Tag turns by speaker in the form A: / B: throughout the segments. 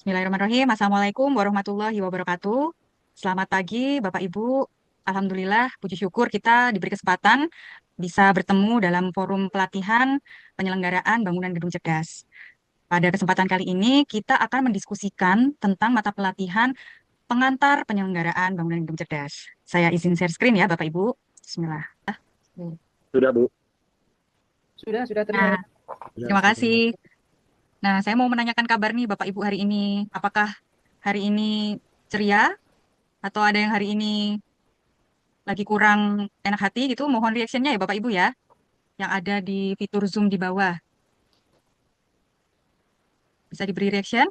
A: Bismillahirrahmanirrahim. Assalamualaikum warahmatullahi wabarakatuh. Selamat pagi, Bapak Ibu. Alhamdulillah, puji syukur kita diberi kesempatan bisa bertemu dalam forum pelatihan penyelenggaraan bangunan gedung cerdas. Pada kesempatan kali ini, kita akan mendiskusikan tentang mata pelatihan pengantar penyelenggaraan bangunan gedung cerdas. Saya izin share screen ya, Bapak Ibu. Bismillah.
B: Sudah, Bu.
C: Sudah terlihat.
A: Nah,
B: Sudah,
A: terima
B: sudah
A: kasih.
B: terlihat.
A: Nah, saya mau menanyakan kabar nih, Bapak Ibu hari ini. Apakah hari ini ceria atau ada yang hari ini lagi kurang enak hati gitu, mohon reactionnya ya Bapak Ibu ya, yang ada di fitur Zoom di bawah. Bisa diberi reaction?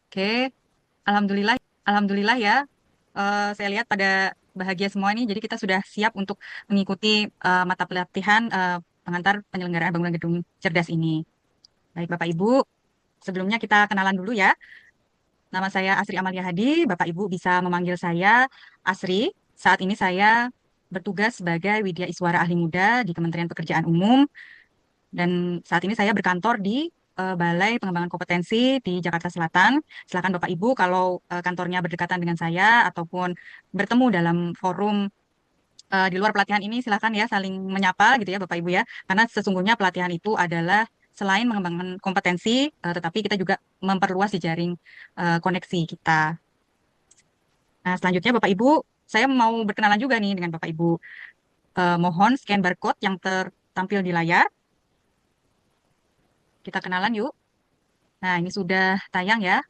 A: Oke, Alhamdulillah, Alhamdulillah ya. Saya lihat pada bahagia semua nih, jadi kita sudah siap untuk mengikuti mata pelatihan pengantar penyelenggaraan bangunan gedung cerdas ini. Baik Bapak Ibu, sebelumnya kita kenalan dulu ya. Nama saya Asri Amalia Hadi, Bapak Ibu bisa memanggil saya Asri. Saat ini saya bertugas sebagai Widya Iswara Ahli Muda di Kementerian Pekerjaan Umum. Dan saat ini saya berkantor di Balai Pengembangan Kompetensi di Jakarta Selatan. Silakan Bapak Ibu kalau kantornya berdekatan dengan saya ataupun bertemu dalam forum di luar pelatihan ini, silakan ya saling menyapa gitu ya Bapak Ibu ya. Karena sesungguhnya pelatihan itu adalah selain mengembangkan kompetensi, tetapi kita juga memperluas jejaring koneksi kita. Nah, selanjutnya Bapak Ibu, saya mau berkenalan juga nih dengan Bapak Ibu. Mohon scan barcode yang tertampil di layar. Kita kenalan yuk. Nah, ini sudah tayang ya.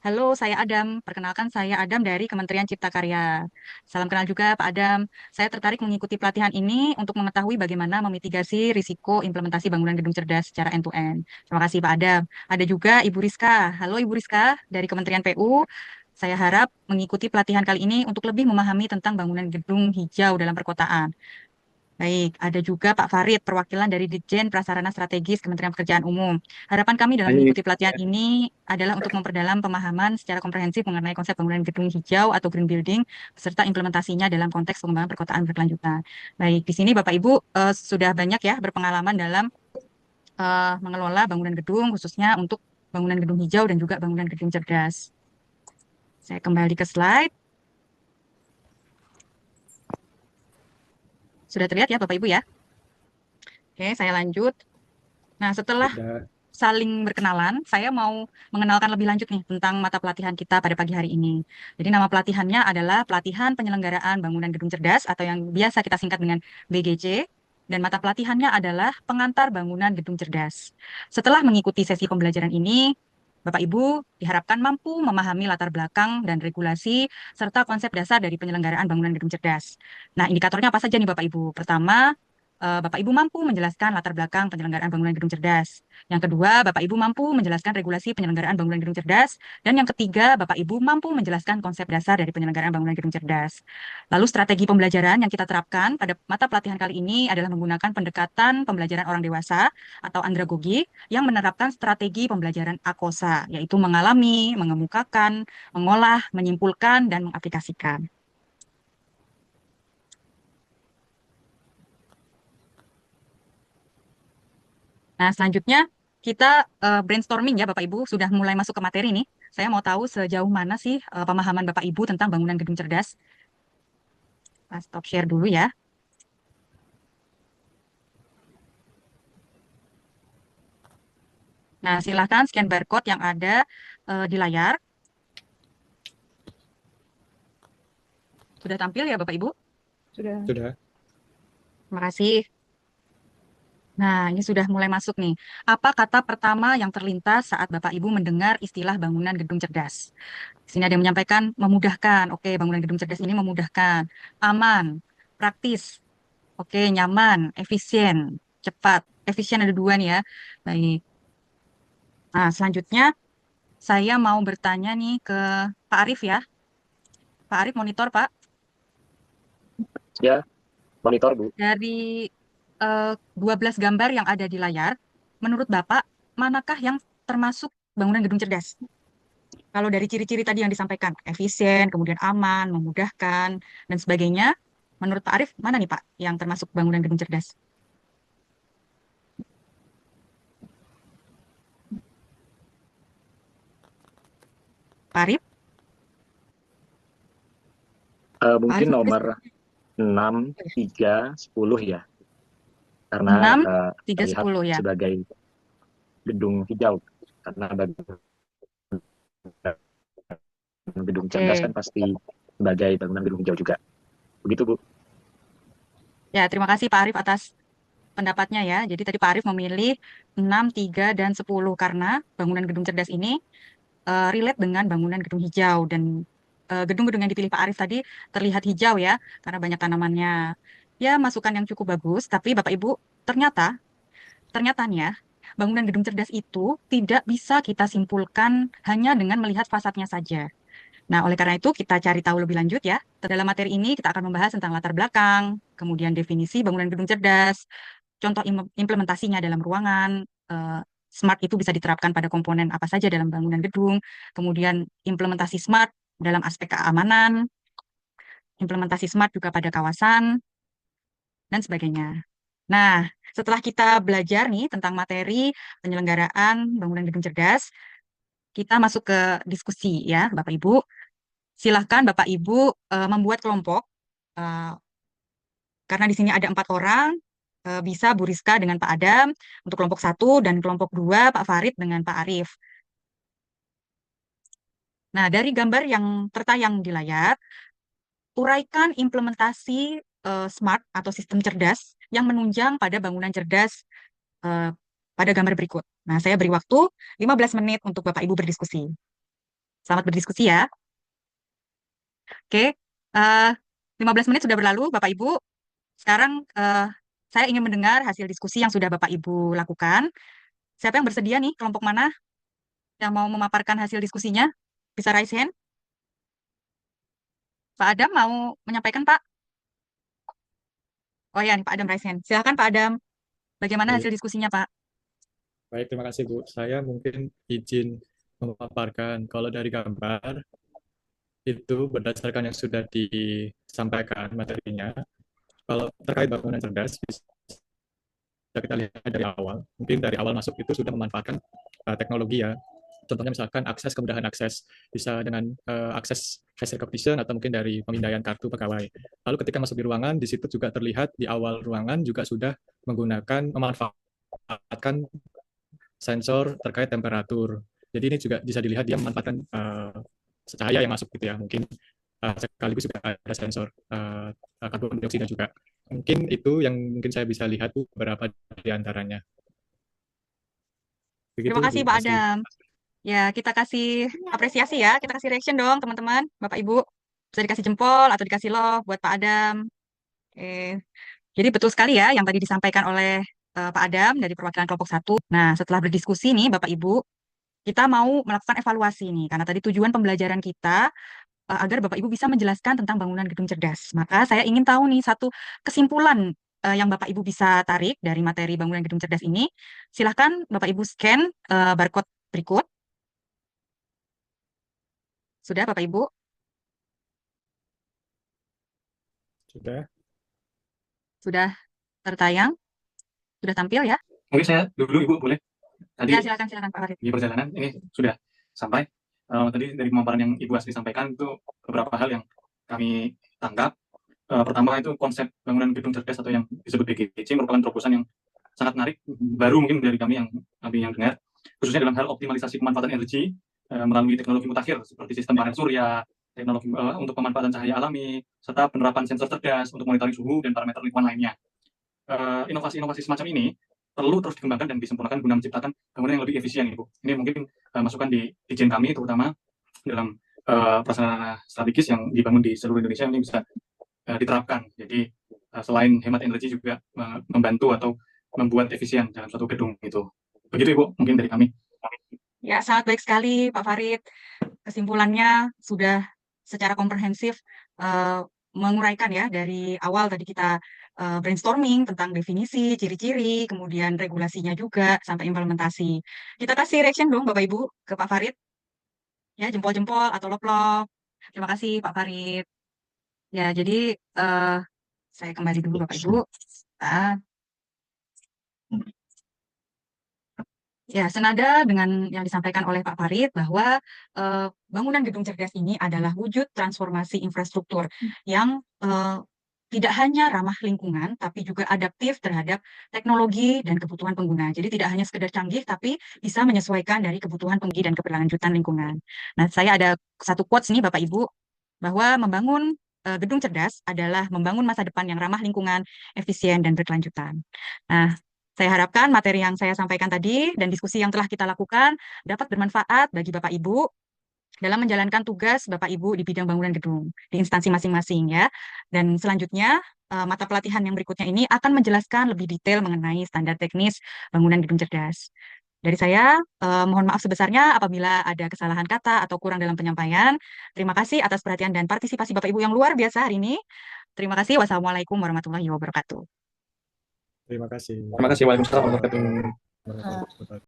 A: Halo, saya Adam. Perkenalkan saya Adam dari Kementerian Cipta Karya. Salam kenal juga Pak Adam. Saya tertarik mengikuti pelatihan ini untuk mengetahui bagaimana memitigasi risiko implementasi bangunan gedung cerdas secara end-to-end. Terima kasih Pak Adam. Ada juga Ibu Rizka. Halo Ibu Rizka dari Kementerian PU. Saya harap mengikuti pelatihan kali ini untuk lebih memahami tentang bangunan gedung hijau dalam perkotaan. Baik, ada juga Pak Farid, perwakilan dari Ditjen Prasarana Strategis Kementerian Pekerjaan Umum. Harapan kami dalam
B: Baik,
A: mengikuti pelatihan ini adalah untuk memperdalam pemahaman secara komprehensif mengenai konsep bangunan gedung hijau atau green building, beserta implementasinya dalam konteks pengembangan perkotaan berkelanjutan. Baik, di sini Bapak Ibu sudah banyak ya berpengalaman dalam mengelola bangunan gedung, khususnya untuk bangunan gedung hijau dan juga bangunan gedung cerdas. Saya kembali ke slide. Sudah terlihat ya Bapak Ibu ya? Oke, saya lanjut. Nah, setelah
B: sudah.
A: saling berkenalan, saya mau mengenalkan lebih lanjut nih tentang mata pelatihan kita pada pagi hari ini. Jadi nama pelatihannya adalah Pelatihan Penyelenggaraan Bangunan Gedung Cerdas atau yang biasa kita singkat dengan BGC. Dan mata pelatihannya adalah Pengantar Bangunan Gedung Cerdas. Setelah mengikuti sesi pembelajaran ini, Bapak Ibu diharapkan mampu memahami latar belakang dan regulasi serta konsep dasar dari penyelenggaraan bangunan gedung cerdas. Nah, indikatornya apa saja nih Bapak Ibu? Pertama, Bapak Ibu mampu menjelaskan latar belakang penyelenggaraan bangunan gedung cerdas. Yang kedua, Bapak Ibu mampu menjelaskan regulasi penyelenggaraan bangunan gedung cerdas. Dan yang ketiga, Bapak Ibu mampu menjelaskan konsep dasar dari penyelenggaraan bangunan gedung cerdas. Lalu strategi pembelajaran yang kita terapkan pada mata pelatihan kali ini adalah menggunakan pendekatan pembelajaran orang dewasa atau andragogi yang menerapkan strategi pembelajaran AKOSA, yaitu mengalami, mengemukakan, mengolah, menyimpulkan, dan mengaplikasikan. Nah, selanjutnya kita brainstorming ya Bapak Ibu, sudah mulai masuk ke materi nih. Saya mau tahu sejauh mana sih pemahaman Bapak Ibu tentang bangunan gedung cerdas. Stop share dulu ya. Nah, silahkan scan barcode yang ada di layar. Sudah tampil ya Bapak Ibu?
C: Sudah.
B: Sudah.
A: Terima kasih. Nah, ini sudah mulai masuk nih. Apa kata pertama yang terlintas saat Bapak Ibu mendengar istilah bangunan gedung cerdas? Di sini ada yang menyampaikan memudahkan. Oke, bangunan gedung cerdas ini memudahkan. Aman, praktis. Oke, nyaman, efisien, cepat. Efisien ada dua nih ya. Baik. Nah, selanjutnya saya mau bertanya nih ke Pak Arif ya. Pak Arif monitor, Pak.
B: Ya, monitor, Bu.
A: Dari 12 gambar yang ada di layar, menurut Bapak, manakah yang termasuk bangunan gedung cerdas? Kalau dari ciri-ciri tadi yang disampaikan, efisien, kemudian aman, memudahkan, dan sebagainya, menurut Pak Arif, mana nih Pak yang termasuk bangunan gedung cerdas? Pak Arif? Pak
B: Mungkin
A: Arif nulis
B: nomor 6, 3, 10 ya, karena
A: 6, 3,
B: terlihat
A: 10 ya.
B: sebagai gedung hijau. Karena gedung cerdas
A: Oke.
B: kan pasti sebagai bangunan gedung hijau juga. Begitu, Bu.
A: Ya, terima kasih Pak Arif atas pendapatnya ya. Jadi tadi Pak Arif memilih 6, 3, dan 10 karena bangunan gedung cerdas ini relate dengan bangunan gedung hijau dan gedung-gedung yang dipilih Pak Arif tadi terlihat hijau ya karena banyak tanamannya. Ya, masukan yang cukup bagus, tapi Bapak Ibu ternyata ternyatanya bangunan gedung cerdas itu tidak bisa kita simpulkan hanya dengan melihat fasadnya saja. Nah, oleh karena itu kita cari tahu lebih lanjut ya. Dalam materi ini kita akan membahas tentang latar belakang, kemudian definisi bangunan gedung cerdas, contoh implementasinya dalam ruangan, smart itu bisa diterapkan pada komponen apa saja dalam bangunan gedung, kemudian implementasi smart dalam aspek keamanan, implementasi smart juga pada kawasan, dan sebagainya. Nah, setelah kita belajar nih tentang materi penyelenggaraan bangunan gedung cerdas, kita masuk ke diskusi ya, Bapak Ibu. Silahkan Bapak Ibu membuat kelompok, eh, karena di sini ada 4 orang, bisa Bu Rizka dengan Pak Adam untuk kelompok 1 dan kelompok 2 Pak Farid dengan Pak Arif. Nah, dari gambar yang tertayang di layar, uraikan implementasi smart atau sistem cerdas yang menunjang pada bangunan cerdas eh, pada gambar berikut. Nah, saya beri waktu 15 menit untuk Bapak Ibu berdiskusi. Selamat berdiskusi ya. Oke, eh, 15 menit sudah berlalu, Bapak Ibu. Sekarang saya ingin mendengar hasil diskusi yang sudah Bapak Ibu lakukan. Siapa yang bersedia nih? Kelompok mana yang mau memaparkan hasil diskusinya? Bisa raise hand. Pak Adam mau menyampaikan, Pak? Oh ya, nih Pak Adam raise hand. Silakan Pak Adam. Bagaimana hasil
D: Baik,
A: diskusinya, Pak?
D: baik, terima kasih Bu. Saya mungkin izin memaparkan kalau dari gambar itu berdasarkan yang sudah disampaikan materinya. Kalau terkait bangunan cerdas, bisa kita lihat dari awal. Mungkin dari awal masuk itu sudah memanfaatkan teknologi ya. Contohnya misalkan akses, kemudahan akses bisa dengan akses face recognition atau mungkin dari pemindaian kartu pegawai. Lalu ketika masuk di ruangan, di situ juga terlihat di awal ruangan juga sudah memanfaatkan sensor terkait temperatur. Jadi ini juga bisa dilihat dia memanfaatkan cahaya yang masuk gitu ya. Mungkin sekaligus juga ada sensor karbon dioksida juga. Mungkin itu yang mungkin saya bisa lihat Bu, beberapa di antaranya. Begitu
A: Terima
D: Bu,
A: kasih, Pak
D: kasih.
A: Adam. Ya, kita kasih apresiasi ya. Kita kasih reaction dong, teman-teman. Bapak Ibu, bisa dikasih jempol atau dikasih love buat Pak Adam. Oke. Jadi betul sekali ya yang tadi disampaikan oleh Pak Adam dari perwakilan kelompok 1. Nah, setelah berdiskusi nih Bapak Ibu, kita mau melakukan evaluasi nih, karena tadi tujuan pembelajaran kita agar Bapak Ibu bisa menjelaskan tentang bangunan gedung cerdas. Maka saya ingin tahu nih satu kesimpulan yang Bapak Ibu bisa tarik dari materi bangunan gedung cerdas ini. Silahkan Bapak Ibu scan barcode berikut. Sudah Bapak Ibu?
D: Sudah.
A: Sudah tertayang? Sudah tampil ya?
E: Mungkin saya dulu Ibu boleh. Tadi
A: Ya, silakan silakan Pak Farid.
E: di perjalanan ini sudah sampai. Tadi dari pemaparan yang Ibu Asri sampaikan itu beberapa hal yang kami tangkap. Pertama itu konsep bangunan gedung cerdas atau yang disebut BGC merupakan terobosan yang sangat menarik, baru mungkin dari kami yang dengar, khususnya dalam hal optimalisasi pemanfaatan energi melalui teknologi mutakhir seperti sistem panel surya, teknologi untuk pemanfaatan cahaya alami, serta penerapan sensor cerdas untuk monitoring suhu dan parameter lingkungan lainnya. Inovasi-inovasi semacam ini perlu terus dikembangkan dan disempurnakan guna menciptakan bangunan yang lebih efisien, Ibu. Ini mungkin masukan di izin kami, terutama dalam prasarana strategis yang dibangun di seluruh Indonesia ini bisa diterapkan. Jadi selain hemat energi juga membantu atau membuat efisien dalam suatu gedung itu. Begitu Ibu, mungkin dari kami.
A: Ya, sangat baik sekali Pak Farid. Kesimpulannya sudah secara komprehensif eh, menguraikan ya dari awal tadi kita brainstorming tentang definisi, ciri-ciri, kemudian regulasinya juga sampai implementasi. Kita kasih reaction dong Bapak Ibu ke Pak Farid ya, jempol-jempol atau lop-lop. Terima kasih Pak Farid. Ya, jadi eh, saya kembali dulu Bapak Ibu. Ah, Ya, senada dengan yang disampaikan oleh Pak Farid bahwa bangunan gedung cerdas ini adalah wujud transformasi infrastruktur yang tidak hanya ramah lingkungan, tapi juga adaptif terhadap teknologi dan kebutuhan pengguna. Jadi tidak hanya sekedar canggih, tapi bisa menyesuaikan dari kebutuhan pengguna dan keberlanjutan lingkungan. Nah, saya ada satu quotes nih Bapak Ibu, bahwa membangun gedung cerdas adalah membangun masa depan yang ramah lingkungan, efisien, dan berkelanjutan. Nah, saya harapkan materi yang saya sampaikan tadi dan diskusi yang telah kita lakukan dapat bermanfaat bagi Bapak Ibu dalam menjalankan tugas Bapak Ibu di bidang bangunan gedung di instansi masing-masing ya. Dan selanjutnya mata pelatihan yang berikutnya ini akan menjelaskan lebih detail mengenai standar teknis bangunan gedung cerdas. Dari saya, mohon maaf sebesarnya apabila ada kesalahan kata atau kurang dalam penyampaian. Terima kasih atas perhatian dan partisipasi Bapak Ibu yang luar biasa hari ini. Terima kasih. Wassalamualaikum warahmatullahi wabarakatuh.
D: Terima kasih.
E: Terima kasih. Waalaikumsalam warahmatullahi wabarakatuh.
D: Warahmatullahi wabarakatuh.